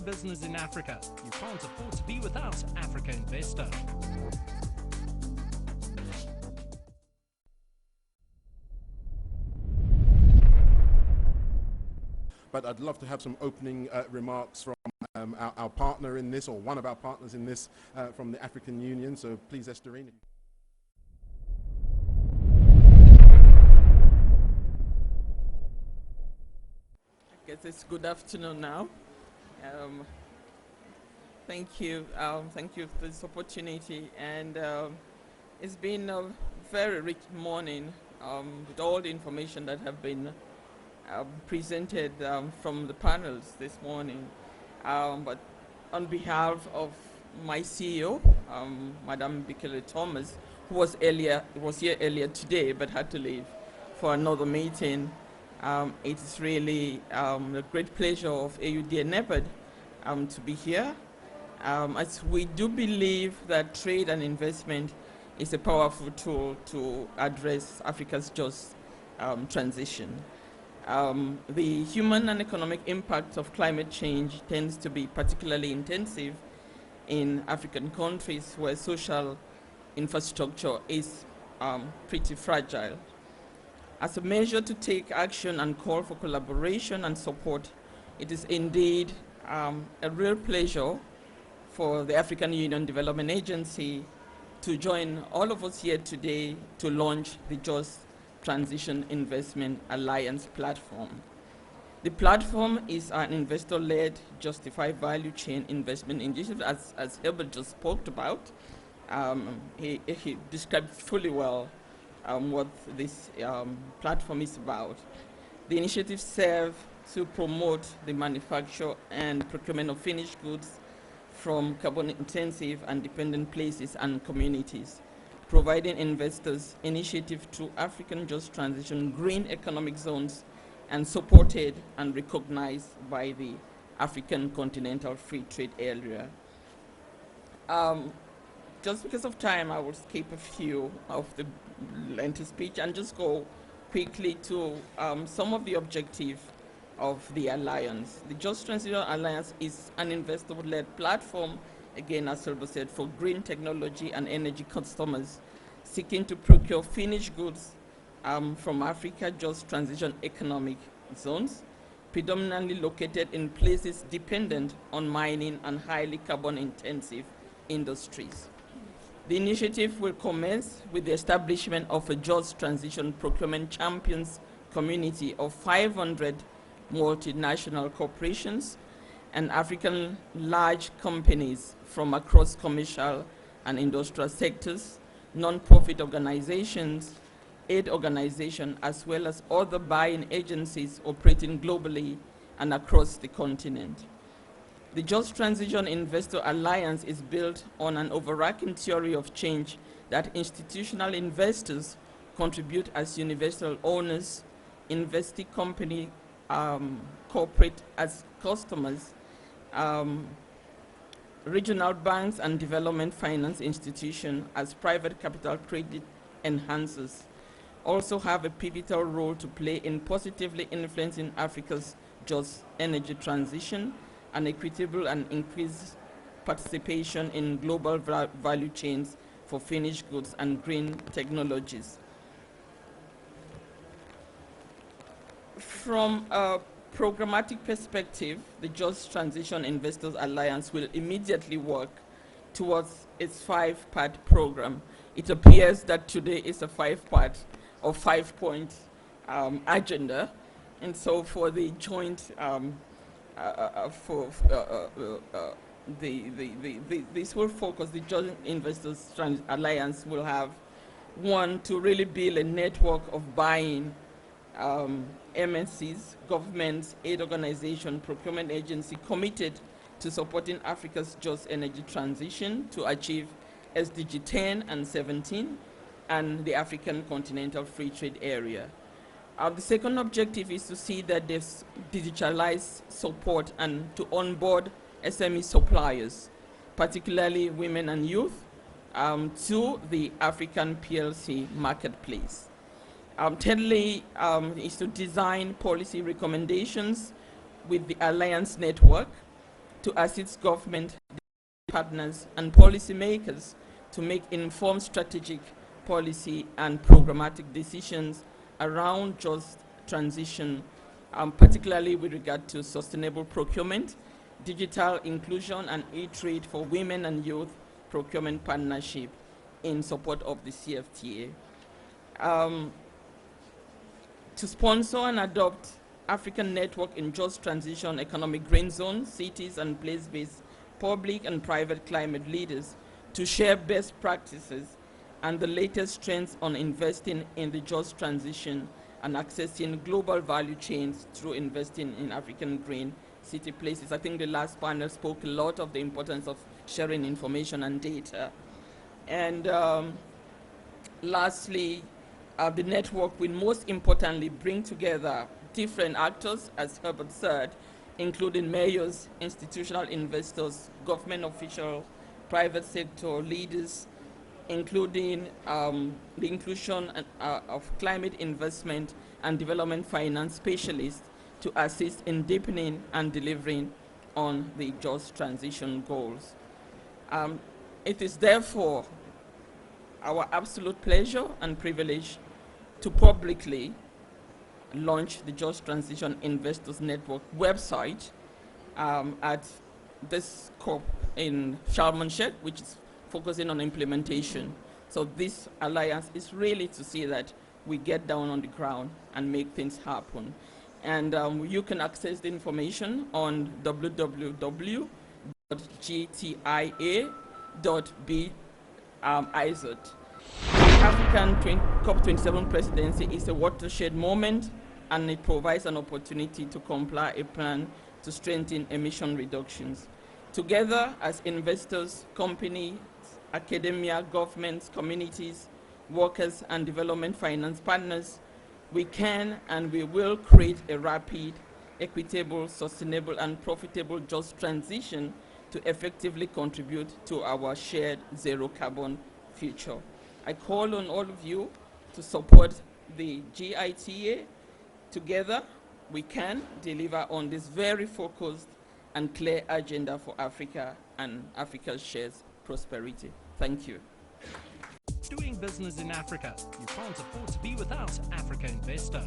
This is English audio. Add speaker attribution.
Speaker 1: business in Africa. You can't afford to be without Africa Investor.
Speaker 2: But I'd love to have some opening remarks from our partner in this, or one of our partners in this, from the African Union. So please, Estherine.
Speaker 3: I guess it's good afternoon now. Thank you for this opportunity, and it's been a very rich morning with all the information that have been presented from the panels this morning. But on behalf of my CEO, Madam Bikele Thomas, who was here earlier today but had to leave for another meeting, it is really a great pleasure of AUD and NEPAD to be here, as we do believe that trade and investment is a powerful tool to address Africa's just transition. The human and economic impact of climate change tends to be particularly intensive in African countries where social infrastructure is pretty fragile. As a measure to take action and call for collaboration and support, it is indeed a real pleasure for the African Union Development Agency to join all of us here today to launch the Just Transition Investment Alliance platform. The platform is an investor-led justified value chain investment initiative, as Herbert just spoke about. He described fully well what this platform is about. The initiative serves to promote the manufacture and procurement of finished goods from carbon-intensive and dependent places and communities, providing investors initiative to African just transition green economic zones, and supported and recognized by the African Continental Free Trade Area. Just because of time, I will skip a few of the lengthy speech and just go quickly to some of the objectives of the Alliance. The Just Transition Alliance is an investor-led platform, again, as Silva said, for green technology and energy customers seeking to procure finished goods from Africa just transition economic zones, predominantly located in places dependent on mining and highly carbon-intensive industries. The initiative will commence with the establishment of a just transition procurement champions community of 500 multinational corporations and African large companies from across commercial and industrial sectors, non-profit organizations, aid organizations, as well as other buying agencies operating globally and across the continent. The Just Transition Investor Alliance is built on an overarching theory of change that institutional investors contribute as universal owners, investing company corporate as customers, regional banks and development finance institutions as private capital credit enhancers also have a pivotal role to play in positively influencing Africa's just energy transition and equitable and increased participation in global value chains for finished goods and green technologies. From a programmatic perspective, the Just Transition Investors Alliance will immediately work towards its 5-part program. It appears that today is a 5-part or 5-point agenda, and so for the joint, this will focus, the Joint Investors Alliance will have, one, to really build a network of buying MNCs, governments, aid organizations, procurement agency committed to supporting Africa's just energy transition to achieve SDG 10 and 17 and the African Continental Free Trade Area. The second objective is to see that there's digitalized support and to onboard SME suppliers, particularly women and youth, to the African PLC marketplace. Thirdly, is to design policy recommendations with the Alliance network to assist government partners and policymakers to make informed strategic policy and programmatic decisions around just transition, particularly with regard to sustainable procurement, digital inclusion, and e-trade for women and youth procurement partnership in support of the CFTA. To sponsor and adopt African Network in Just Transition Economic Green Zone, cities and place-based public and private climate leaders to share best practices and the latest trends on investing in the just transition and accessing global value chains through investing in African green city places. I think the last panel spoke a lot of the importance of sharing information and data. And lastly, the network will most importantly bring together different actors, as Herbert said, including mayors, institutional investors, government officials, private sector leaders, including the inclusion of climate investment and development finance specialists to assist in deepening and delivering on the just transition goals. It is therefore our absolute pleasure and privilege to publicly launch the Just Transition Investors Network website at this COP in Sharm el-Sheikh, which is focusing on implementation. So this alliance is really to see that we get down on the ground and make things happen. And you can access the information on www.jtia.biz. The African COP27 presidency is a watershed moment, and it provides an opportunity to comply a plan to strengthen emission reductions. Together as investors, companies, academia, governments, communities, workers, and development finance partners, we can and we will create a rapid, equitable, sustainable, and profitable just transition to effectively contribute to our shared zero carbon future. I call on all of you to support the JTIA. Together, we can deliver on this very focused and clear agenda for Africa and Africa's shared prosperity. Thank you.
Speaker 1: Doing business in Africa, you can't afford to be without Africa Investor.